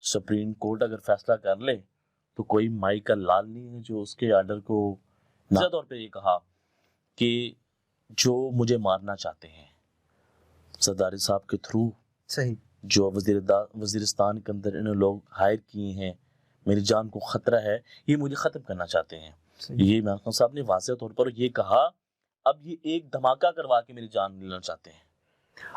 Supreme court اگر فیصلہ کر لے تو کوئی مائی کا لال نہیں ہے جو اس کے آرڈر کو نہ طور پہ یہ کہا کہ جو مجھے مارنا چاہتے ہیں زرداری صاحب کے تھرو صحیح جو وزیرستان کے اندر انہوں لوگ ہائر کیے ہیں، میری جان کو خطرہ ہے، یہ مجھے ختم کرنا چاہتے ہیں. یہ عمران خان صاحب نے واضح طور پر یہ کہا، اب یہ ایک دھماکہ کروا کے میری جان لینا چاہتے ہیں.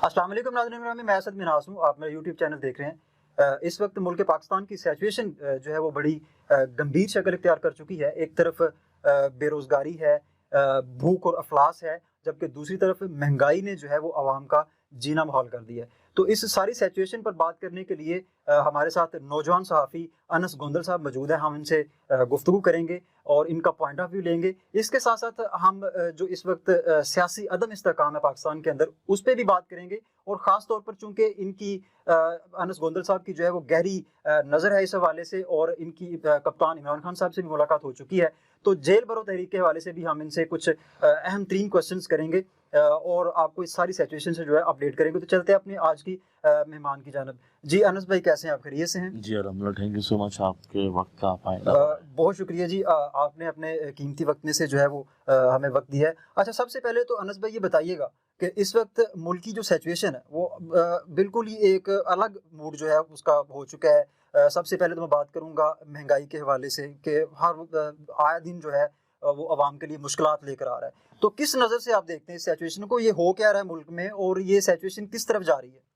السلام علیکم ناظرین گرامی، میں اسد مناس ہوں، آپ میرا یوٹیوب چینل دیکھ رہے ہیں. اس وقت ملک پاکستان کی سچویشن جو ہے وہ بڑی گمبھیر شکل اختیار کر چکی ہے. ایک طرف بے روزگاری ہے، بھوک اور افلاس ہے، جبکہ دوسری طرف مہنگائی نے جو ہے وہ عوام کا جینا محال کر دیا ہے. تو اس ساری سچویشن پر بات کرنے کے لیے ہمارے ساتھ نوجوان صحافی انس گوندل صاحب موجود ہیں. ہم ان سے گفتگو کریں گے اور ان کا پوائنٹ آف ویو لیں گے. اس کے ساتھ ساتھ ہم جو اس وقت سیاسی عدم استحکام ہے پاکستان کے اندر اس پہ بھی بات کریں گے، اور خاص طور پر چونکہ ان کی انس گوندل صاحب کی جو ہے وہ گہری نظر ہے اس حوالے سے، اور ان کی کپتان عمران خان صاحب سے بھی ملاقات ہو چکی ہے، تو جیل برو تحریک کے حوالے سے بھی ہم ان سے کچھ اہم ترین کوسچنز کریں گے اور آپ کو اس ساری سچویشن سے جو ہے اپڈیٹ کریں گے. تو چلتے ہیں اپنے آج کی مہمان کی جانب. جی انس بھائی، کیسے ہیں آپ؟ خیریت سے ہیں؟ جی الحمدللہ، تھینک یو سو مچ آپ کے وقت کا فائدہ. بہت شکریہ جی، آپ نے اپنے قیمتی وقت میں سے جو ہے وہ ہمیں وقت دیا ہے. اچھا، سب سے پہلے تو انس بھائی یہ بتائیے گا کہ اس وقت ملک کی جو سچویشن ہے وہ بالکل ہی ایک الگ موڈ جو ہے اس کا ہو چکا ہے. سب سے پہلے تو میں بات کروں گا مہنگائی کے حوالے سے کہ ہر آئے دن جو ہے وہ عوام کے لیے مشکلات لے کر آ رہا ہے. تو کس نظر سے آپ دیکھتے ہیں اس سچویشن کو؟ یہ ہو کیا رہا ہے ملک میں اور یہ سچویشن کس طرف جا رہی ہے؟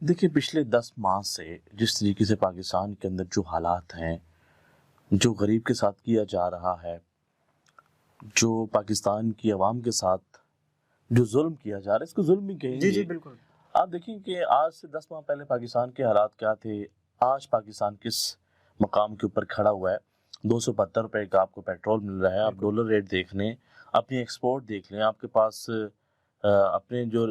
دیکھیں، پچھلے 10 ماہ سے جس طریقے سے پاکستان کے اندر جو حالات ہیں، جو غریب کے ساتھ کیا جا رہا ہے، جو پاکستان کی عوام کے ساتھ جو ظلم کیا جا رہا ہے، اس کو ظلم ہی کہیں گے. جی بالکل. آپ دیکھیں کہ آج سے 10 ماہ پہلے پاکستان کے حالات کیا تھے، آج پاکستان کس مقام کے اوپر کھڑا ہوا ہے. 272 روپے کا آپ کو پیٹرول مل رہا ہے. آپ ڈالر ریٹ دیکھ لیں، اپنی ایکسپورٹ دیکھ لیں، آپ کے پاس اپنے جو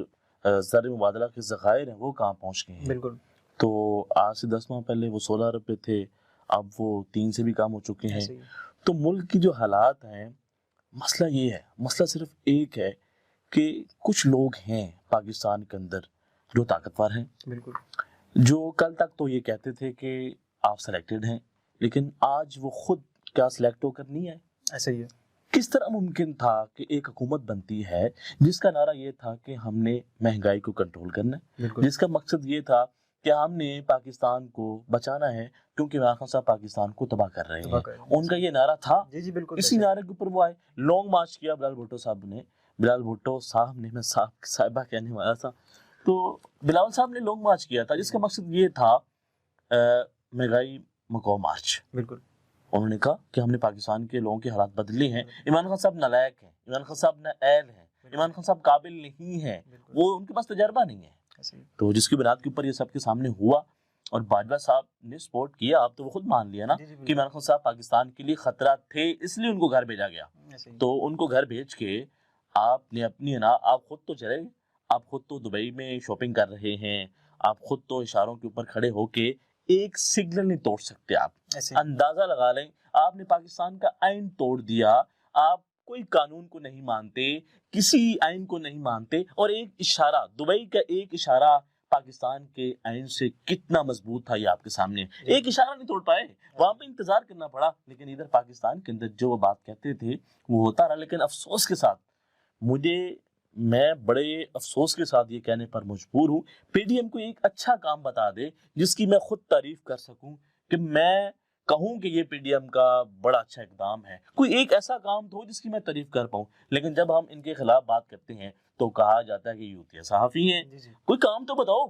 زر مبادلہ کے ذخائر ہیں وہ کہاں پہنچ گئے ہیں. بالکل. تو آج سے 10 ماہ پہلے وہ 16 روپے تھے، اب وہ 3 سے بھی کم ہو چکے ہیں. تو ملک کی جو حالات ہیں، مسئلہ یہ ہے، مسئلہ صرف ایک ہے کہ کچھ لوگ ہیں پاکستان کے اندر جو طاقتور ہیں. بالکل. جو کل تک تو یہ کہتے تھے کہ آپ سلیکٹڈ ہیں، لیکن آج وہ خود کیا سلیکٹ ہو کر نہیں آئے. ایسا ہی ہے. کس طرح ممکن تھا کہ ایک حکومت بنتی ہے جس کا نعرہ یہ تھا کہ ہم نے مہنگائی کو کنٹرول کرنا ہے، جس کا مقصد یہ تھا کہ ہم نے پاکستان کو بچانا ہے کیونکہ عمران خان صاحب پاکستان کو تباہ کر رہے ہیں. ان کا یہ نعرہ تھا. جی بالکل. اسی نعرے کے اوپر وہ آئے، لانگ مارچ کیا بلال بھٹو صاحب نے. میں صاحبہ کہنے والا تھا. تو بلاول صاحب نے لانگ مارچ کیا تھا جس کا مقصد یہ تھا مہنگائی مکو مارچ. بالکل. انہوں نے کہا کہ ہم نے پاکستان کے لوگوں کے حالات بدلے ہیں. عمران خان صاحب نالائق ہیں، عمران خان صاحب نااہل ہیں، عمران خان صاحب قابل نہیں ہیں، وہ ان کے پاس تجربہ نہیں ہے. تو جس کی بنیاد کے اوپر یہ سب کے سامنے ہوا اور باجوہ صاحب نے سپورٹ کیا. آپ تو وہ خود مان لیا نا کہ عمران خان صاحب پاکستان کے لیے خطرہ تھے، اس لیے ان کو گھر بھیجا گیا. تو ان کو گھر بھیج کے آپ نے اپنی آپ خود تو چلے، آپ خود تو دبئی میں شاپنگ کر رہے ہیں، آپ خود تو اشاروں کے اوپر کھڑے ہو کے ایک سگنل نہیں توڑ سکتے. آپ اندازہ لگا لیں، آپ نے پاکستان کا آئین توڑ دیا. آپ کوئی قانون کو نہیں مانتے، کسی آئین کو نہیں مانتے، اور ایک اشارہ، دبئی کا ایک اشارہ پاکستان کے آئین سے کتنا مضبوط تھا یہ آپ کے سامنے. ایک اشارہ نہیں توڑ پائے، وہاں پہ انتظار کرنا پڑا. لیکن ادھر پاکستان کے اندر جو وہ بات کہتے تھے وہ ہوتا رہا. لیکن افسوس کے ساتھ میں بڑے افسوس کے ساتھ یہ کہنے پر مجبور ہوں، پی ڈی ایم کو ایک اچھا کام بتا دے جس کی میں خود تعریف کر سکوں، کہ میں کہوں کہ یہ پی ڈی ایم کا بڑا اچھا اقدام ہے. کوئی ایک ایسا کام تو ہو جس کی میں تعریف کر پاؤں. لیکن جب ہم ان کے خلاف بات کرتے ہیں تو کہا جاتا ہے کہ یوتیا صحافی ہیں. کوئی کام تو بتاؤ.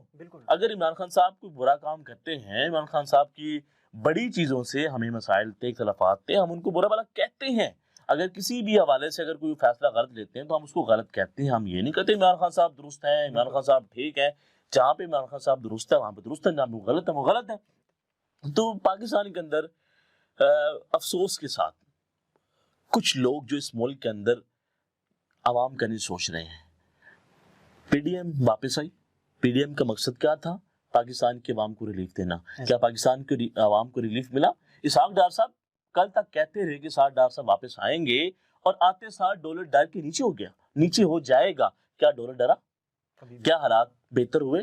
اگر عمران خان صاحب کوئی برا کام کرتے ہیں، عمران خان صاحب کی بڑی چیزوں سے ہمیں مسائل تھے، اختلافات تھے، ہم ان کو برا بھلا کہتے ہیں. اگر کسی بھی حوالے سے اگر کوئی فیصلہ غلط لیتے ہیں تو ہم اس کو غلط کہتے ہیں. ہم یہ نہیں کہتے عمران خان صاحب درست ہیں، عمران خان صاحب ٹھیک ہے. جہاں پہ عمران خان صاحب درست ہے وہاں پہ درست ہے، جہاں پہ غلط ہے وہ غلط ہے. تو پاکستان کے اندر افسوس کے ساتھ کچھ لوگ جو اس ملک کے اندر عوام کا نہیں سوچ رہے ہیں. پی ڈی ایم واپس آئی. پی ڈی ایم کا مقصد کیا تھا؟ پاکستان کے عوام کو ریلیف دینا. کیا پاکستان کے عوام کو ریلیف ملا؟ اسحاق ڈار صاحب کل تک کہتے رہے کہ اسحاق ڈار صاحب واپس آئیں گے، اور آتے ساتھ ڈالر ڈر کے نیچے ہو گیا، نیچے ہو جائے گا. کیا ڈالر ڈرا؟ کیا حالات بہتر ہوئے؟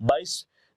22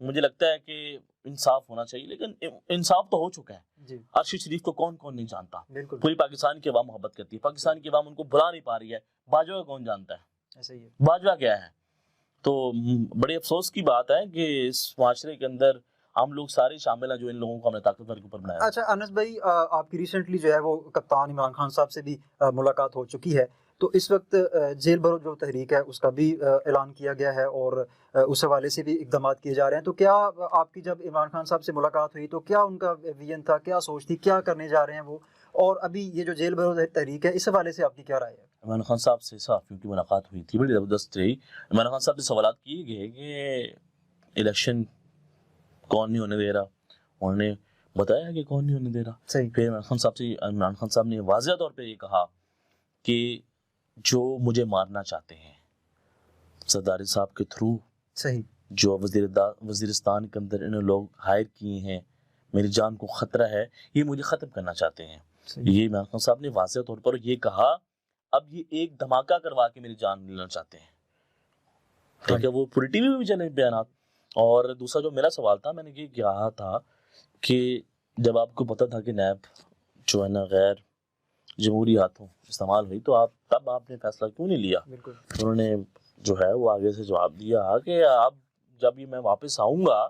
مجھے لگتا ہے کہ انصاف ہونا چاہیے، لیکن انصاف تو ہو چکا ہے۔ جی ارشد شریف کو کون کون نہیں جانتا، بالکل پوری پاکستان کی عوام محبت کرتی ہے، پاکستان کی عوام ان کو بلا نہیں پا رہی ہے، باجوہ کو کون جانتا ہے، ایسا ہی ہے۔ باجوہ کیا ہے؟ تو بڑے افسوس کی بات ہے کہ اس معاشرے کے اندر ہم لوگ سارے شامل ہیں جو ان لوگوں کو ہم نے طاقتور کے اوپر بنایا۔ اچھا انس بھائی، آپ کی ریسنٹلی جو ہے وہ کپتان عمران خان صاحب سے بھی ملاقات ہو چکی ہے، تو اس وقت جیل بھرو جو تحریک ہے اس کا بھی اعلان کیا گیا ہے اور اس حوالے سے بھی اقدامات کیے جا رہے ہیں، تو کیا آپ کی جب عمران خان صاحب سے ملاقات ہوئی تو کیا ان کا ویژن تھا، کیا سوچ تھی، کیا کرنے جا رہے ہیں وہ، اور ابھی یہ جو جیل بھرو تحریک ہے اس حوالے سے آپ کی کیا رائے ہے؟ عمران خان صاحب سے صحافیوں کی ملاقات ہوئی تھی، بڑی زبردست رہی۔ عمران خان صاحب سے سوالات کیے گئے کہ الیکشن کون نہیں ہونے دے رہا، انہوں نے بتایا کہ کون نہیں ہونے دے رہا۔ صحیح۔ پھر عمران خان صاحب نے واضح طور پہ یہ کہا کہ جو مجھے مارنا چاہتے ہیں زرداری صاحب کے تھرو، صحیح۔ جو وزیرستان کے اندر انہوں لوگ ہائر کیے ہیں، میری جان کو خطرہ ہے، یہ مجھے ختم کرنا چاہتے ہیں۔ یہ عمران خان صاحب نے واضح طور پر یہ کہا، اب یہ ایک دھماکہ کروا کے میری جان لینا چاہتے ہیں۔ ٹھیک ہے، وہ پوری ٹی وی میں بھی چلے بیانات۔ اور دوسرا جو میرا سوال تھا، میں نے یہ کہا تھا کہ جب آپ کو پتا تھا کہ نیب جو ہے نا غیر جمہوری ہاتھوں استعمال ہوئی، تو تب آپ نے فیصلہ کیوں نہیں لیا؟ بالکل۔ انہوں نے جو ہے وہ آگے سے جواب دیا کہ اب جب یہ میں واپس آؤں گا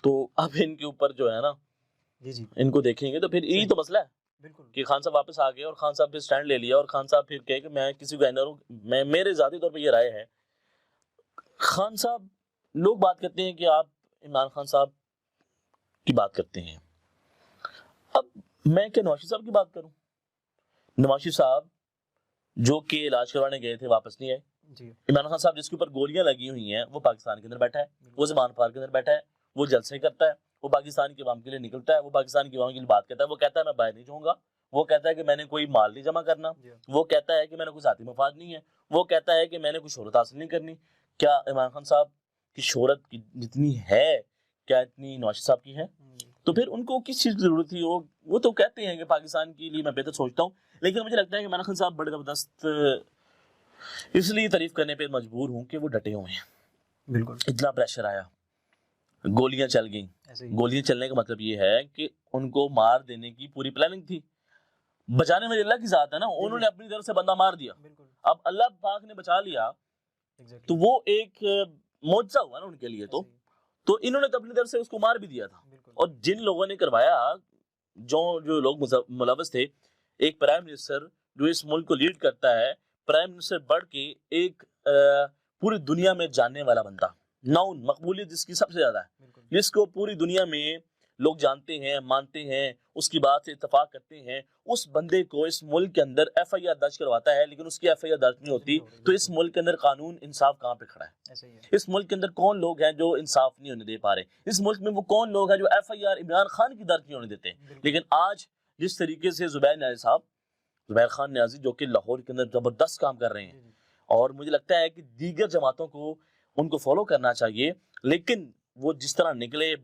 تو اب ان کے اوپر جو ہے نا جی ان کو دیکھیں گے، تو پھر یہی تو مسئلہ ہے بالکل کہ خان صاحب واپس آ گئے اور خان صاحب پھر سٹینڈ لے لیا، اور خان صاحب پھر کہے کہ میں کسی کو ہوں۔ میں میرے ذاتی طور پہ یہ رائے ہے، خان صاحب لوگ بات کرتے ہیں کہ آپ عمران خان صاحب کی بات کرتے ہیں، اب میں کہ نواز شریف صاحب کی بات کروں؟ نواز شریف صاحب جو کہ علاج کروانے گئے تھے واپس نہیں آئے، جی عمران خان صاحب جس کے اوپر گولیاں لگی ہوئی ہیں وہ پاکستان کے اندر بیٹھا ہے، وہ زمان پار کے اندر بیٹھا ہے، وہ جلسے کرتا ہے، وہ پاکستان کی عوام کے لیے نکلتا ہے، وہ پاکستان کی عوام کے لیے بات کرتا ہے، وہ کہتا ہے میں باہر نہیں جاؤں گا، وہ کہتا ہے کہ میں نے کوئی مال نہیں جمع کرنا، وہ کہتا ہے کہ میں نے کوئی ذاتی مفاد نہیں ہے، وہ کہتا ہے کہ میں نے کوئی شہرت حاصل نہیں کرنی۔ کیا عمران خان صاحب کی شہرت جتنی ہے کیا اتنی نواز شریف صاحب کی ہے؟ تو پھر ان کو کس چیز کی ضرورت تھی؟ وہ تو کہتے ہیں کہ پاکستان کے لیے میں بہتر سوچتا ہوں، لیکن مجھے لگتا ہے کہ عمران خان صاحب بڑے زبردست اس لیے تعریف کرنے پہ مجبور ہوں کہ وہ ڈٹے ہوئے ہیں۔ بالکل۔ اتنا پریشر آیا، گولیاں چل گئیں، گولیاں چلنے کا مطلب یہ ہے کہ ان کو مار دینے کی پوری پلاننگ تھی، بچانے میں اللہ کی ذات ہے نا، انہوں نے اپنی طرف سے بندہ مار دیا، اب اللہ پاک نے بچا لیا تو وہ ایک معجزہ ہوا نا ان کے لیے، تو انہوں نے اپنی طرف سے اس کو مار بھی دیا تھا۔ اور جن لوگوں نے کروایا، جو لوگ ملوث تھے، ایک پرائم منسٹر جو اس ملک کو لیڈ کرتا ہے، پرائم منسٹر بڑھ کے ایک پوری دنیا میں جاننے والا بندہ، ناؤن مقبولیت جس کی سب سے زیادہ ہے، جس کو پوری دنیا میں لوگ جانتے ہیں، مانتے ہیں، اس کی بات سے اتفاق کرتے ہیں، اس بندے کو اس ملک کے اندر ایف آئی آر درج کرواتا ہے، لیکن اس کی ایف آئی آر درج نہیں ہوتی، تو اس ملک کے اندر قانون انصاف کہاں پہ کھڑا ہے؟ اس ملک کے اندر کون لوگ ہیں جو انصاف نہیں ہونے دے پا رہے؟ اس ملک میں وہ کون لوگ ہیں جو F I R Imran Khan کی درج نہیں ہونے دیتے؟ لیکن آج جس طریقے سے زبیر خان نیازی جو کہ لاہور کے اندر زبردست کام کر رہے ہیں، اور مجھے لگتا ہے کہ دیگر جماعتوں کو ان کو فالو کرنا چاہیے، لیکن وہ جس طرح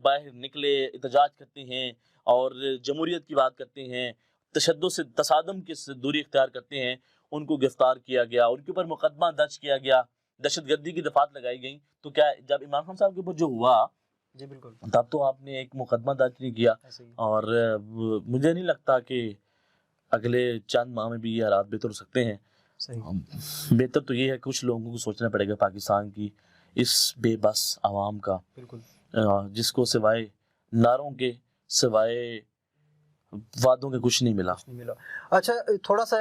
باہر نکلے، احتجاج کرتے ہیں اور جمہوریت کی بات کرتے ہیں، تشدد سے تصادم کی دوری اختیار کرتے ہیں، ان کو گرفتار کیا گیا، ان کے اوپر مقدمہ درج کیا گیا، دہشت گردی کی دفعات لگائی گئیں، تو کیا جب عمران خان صاحب کے اوپر جو ہوا جی بالکل تب تو آپ نے ایک مقدمہ درج نہیں کیا، اور مجھے نہیں لگتا کہ اگلے چند ماہ میں بھی یہ حالات بہتر ہو سکتے ہیں۔ بہتر تو یہ ہے کہ کچھ لوگوں کو سوچنا پڑے گا پاکستان کی اس بے بس عوام کا، جس کو سوائے نعروں کے، سوائے وعدوں کے کچھ نہیں ملا۔ اچھا تھوڑا سا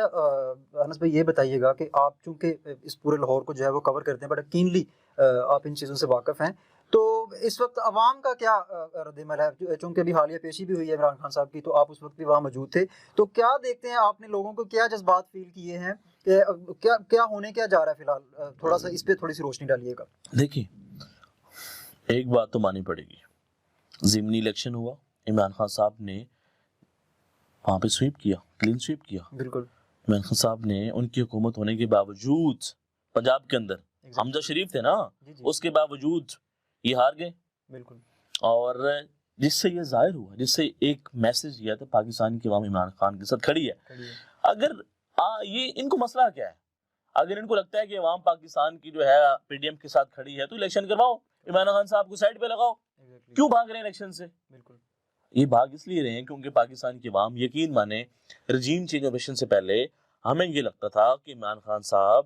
انس بھائی یہ بتائیے گا کہ آپ چونکہ اس پورے لاہور کو جو ہے وہ کور کرتے ہیں، بڑا کینلی آپ ان چیزوں سے واقف ہیں، تو اس وقت عوام کا کیا رد عمل ہے؟ چونکہ ابھی حالیہ پیشی بھی ہوئی ہے عمران خان صاحب کی، تو آپ اس وقت بھی وہاں موجود تھے، تو کیا دیکھتے ہیں آپ نے لوگوں کو کیا جذبات فیل کیے ہیں کہ کیا ہونے کیا جا رہا ہے فی الحال؟ تھوڑا سا اس پہ تھوڑی سی روشنی ڈالیے گا۔ دیکھیے ایک بات تو مانی پڑے گی، ضمنی الیکشن ہوا، عمران خان صاحب نے وہاں پہ سویپ کیا، کلین سویپ کیا۔ بالکل عمران خان صاحب نے ان کی حکومت ہونے کے باوجود پنجاب کے اندر حمزہ شریف تھے نا، اس کے باوجود یہ ہار گئے۔ بالکل، اور جس سے یہ ظاہر ہوا، جس سے ایک میسج گیا تھا پاکستان کی عوام عمران خان کے ساتھ کھڑی ہے۔ اگر یہ ان کو مسئلہ کیا ہے؟ اگر ان کو لگتا ہے کہ عوام پاکستان کی جو ہے پی ڈی ایم کے ساتھ کھڑی ہے تو الیکشن کرواؤ، عمران خان صاحب کو سائڈ پہ لگاؤ. کیوں بھاگ رہے ہیں الیکشن سے؟ بالکل یہ بھاگ اس لیے رہے ہیں کیونکہ پاکستان کی عوام یقین مانے رجیم چینج آپریشن سے پہلے ہمیں یہ لگتا تھا کہ عمران خان صاحب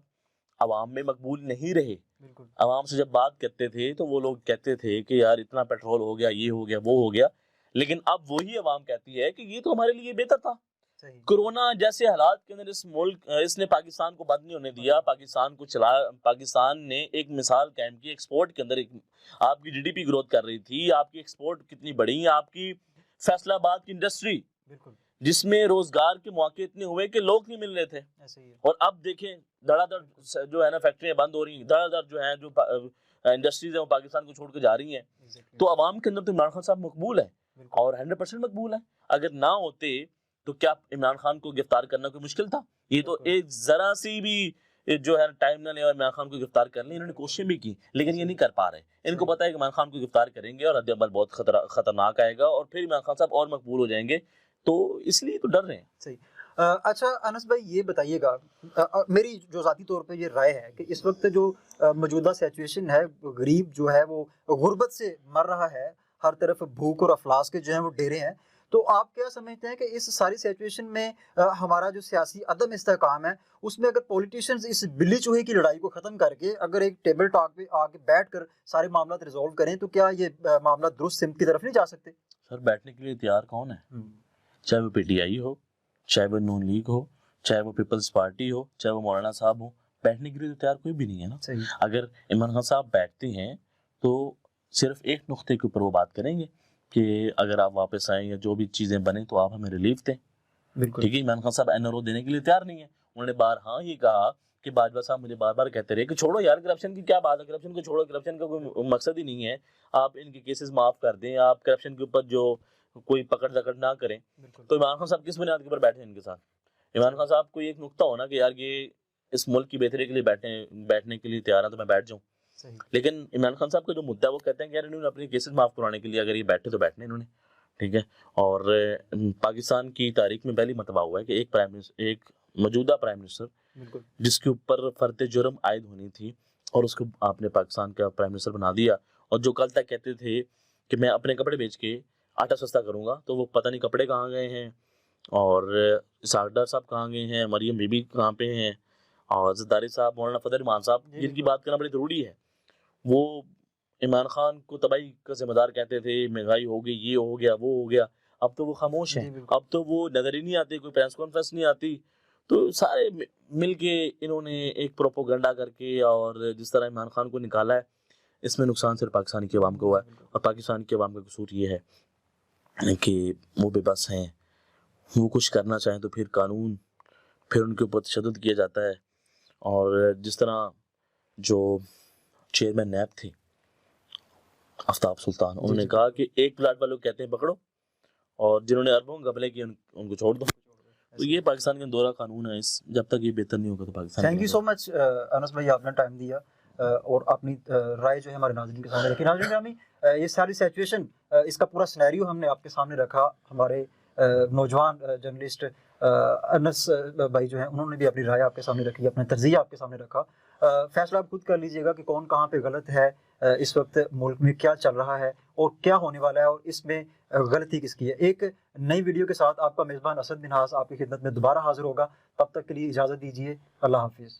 عوام میں مقبول نہیں رہے. بالکل عوام سے جب بات کرتے تھے تو وہ لوگ کہتے تھے کہ یار اتنا پیٹرول ہو گیا، یہ ہو گیا، وہ ہو گیا. لیکن اب وہی عوام کہتی ہے کہ یہ تو ہمارے لیے بہتر تھا. صحیح. کورونا جیسے حالات کے اندر اس نے پاکستان کو بند نہیں ہونے دیا، پاکستان کو چلایا. پاکستان نے ایک مثال قائم کی ایکسپورٹ کے اندر. آپ کی GDP گروتھ کر رہی تھی، آپ کی ایکسپورٹ کتنی بڑی، آپ کی فیصلہ آباد کی انڈسٹری بالکل جس میں روزگار کے مواقع اتنے ہوئے کہ لوگ نہیں مل رہے تھے. ایسے ہی ہے. اور اب دیکھیں دھڑا دھڑ جو ہے نا فیکٹریاں بند ہو رہی ہیں، دھڑا دھڑ جو ہے جو انڈسٹریز ہیں وہ پاکستان کو چھوڑ کے جا رہی ہیں. تو عوام کے اندر تو عمران خان صاحب مقبول ہے اور 100% مقبول ہے. اگر نہ ہوتے تو کیا عمران خان کو گرفتار کرنا کوئی مشکل تھا؟ یہ تو ایک ذرا سی بھی جو ہے ٹائم نہ لے اور عمران خان کو گرفتار کر لیں. انہوں نے کوششیں بھی کی لیکن یہ نہیں کر پا رہے. ان کو پتا ہے کہ عمران خان کو گرفتار کریں گے اور رد عمل بہت خطرناک آئے گا اور پھر عمران خان صاحب اور مقبول ہو جائیں گے، تو اس لیے تو ڈر رہے ہیں. صحیح. اچھا انس بھائی یہ بتائیے گا، میری جو ذاتی طور پہ یہ رائے ہے کہ اس وقت جو موجودہ سچویشن ہے، غریب جو ہے وہ غربت سے مر رہا ہے، ہر طرف بھوک اور افلاس کے جو ہیں وہ ڈیرے ہیں. تو آپ کیا سمجھتے ہیں کہ اس ساری سچویشن میں ہمارا جو سیاسی عدم استحکام ہے اس میں اگر پولیٹیشینز اس بلی چوہے کی لڑائی کو ختم کر کے اگر ایک ٹیبل ٹاک پہ آ کے بیٹھ کر سارے معاملات ریزولو کریں تو کیا یہ معاملات درست سمت کی طرف نہیں جا سکتے؟ سر بیٹھنے کے لیے تیار کون ہے؟ چاہے وہ PTI ہو، چاہے وہ نون لیگ ہو، چاہے وہ پیپلز پارٹی ہو، چاہے وہ مولانا صاحب ہو، بیٹھنے کے لیے تو تیار کوئی بھی نہیں ہے نا. صحیح. اگر عمران خان صاحب بیٹھتے ہیں تو صرف ایک نقطے کے اوپر وہ بات کریں گے کہ اگر آپ واپس آئیں یا جو بھی چیزیں بنیں تو آپ ہمیں ریلیف دیں. بالکل ٹھیک ہے. عمران خان صاحب NRO دینے کے لیے تیار نہیں ہے. انہوں نے بارہا یہ کہا کہ باجوہ صاحب مجھے بار بار کہتے رہے کہ چھوڑو یار کرپشن کی کیا بات ہے، کرپشن کو چھوڑو، کرپشن کا کوئی مقصد ہی نہیں ہے، آپ ان کے کیسز معاف کر دیں، آپ کرپشن کے اوپر جو کوئی پکڑ دکڑ نہ کریں. تو عمران خان صاحب کس بنیاد کے اوپر بیٹھے ہیں ان کے ساتھ؟ عمران خان صاحب کو ایک نقطہ ہونا کہ یار یہ اس ملک کی بہتری کے لیے بیٹھنے کے لیے تیار ہیں تو میں بیٹھ جاؤں. لیکن عمران خان صاحب کا جو مدعا وہ کہتے ہیں کہ یار انہوں نے اپنے کیسز معاف کروانے کے لیے اگر یہ بیٹھے تو بیٹھنے انہوں نے. ٹھیک ہے. اور پاکستان کی تاریخ میں پہلی مرتبہ ہوا ہے کہ ایک موجودہ پرائم منسٹر جس کے اوپر فرد جرم عائد ہونی تھی اور اس کو آپ نے پاکستان کا پرائم منسٹر بنا دیا. اور جو کل تک کہتے تھے کہ میں اپنے کپڑے بیچ کے آٹا سستا کروں گا تو وہ پتہ نہیں کپڑے کہاں گئے ہیں، اور اسحاق ڈار صاحب کہاں گئے ہیں، مریم بی بی کہاں پہ ہیں، اور زرداری صاحب، مولانا فضل الرحمان صاحب جن کی بات کرنا بڑی ضروری ہے. وہ عمران خان کو تباہی کا ذمہ دار کہتے تھے، مہنگائی ہو گئی، یہ ہو گیا، وہ ہو گیا. اب تو وہ خاموش ہیں، اب تو وہ نظر ہی نہیں آتے، کوئی پریس کانفرنس نہیں آتی. تو سارے مل کے انہوں نے ایک پروپوگنڈا کر کے اور جس طرح عمران خان کو نکالا ہے، اس میں نقصان صرف پاکستانی کی عوام کو ہوا ہے. اور پاکستان کی عوام کا قصور یہ ہے کہ وہ بے بس ہیں. وہ کچھ کرنا چاہیں تو پھر قانون، پھر ان کے اوپر تشدد کیا جاتا ہے. اور جس طرح جو چیئرمین نیب تھے آفتاب سلطان، انہوں نے کہا کہ ایک پلاٹ والوں کہتے ہیں پکڑو اور جنہوں نے اربوں گھپلے کی ان کو چھوڑ دو. تو یہ پاکستان کا دورہ قانون ہے. جب تک یہ بہتر نہیں ہوگا تو پاکستان. تھینک یو سو مچ انس بھائی، آپ نے ٹائم دیا اور اپنی رائے جو ہے ہمارے ناظرین کے سامنے رکھی. ناظرین گرامی، یہ ساری سچویشن، اس کا پورا سینیریو ہم نے آپ کے سامنے رکھا. ہمارے نوجوان جرنلسٹ انس بھائی جو ہیں انہوں نے بھی اپنی رائے آپ کے سامنے رکھی، اپنا تجزیہ آپ کے سامنے رکھا. فیصلہ آپ خود کر لیجئے گا کہ کون کہاں پہ غلط ہے، اس وقت ملک میں کیا چل رہا ہے اور کیا ہونے والا ہے اور اس میں غلطی کس کی ہے. ایک نئی ویڈیو کے ساتھ آپ کا میزبان اسد منہاس آپ کی خدمت میں دوبارہ حاضر ہوگا. تب تک کے لیے اجازت دیجیے. اللہ حافظ.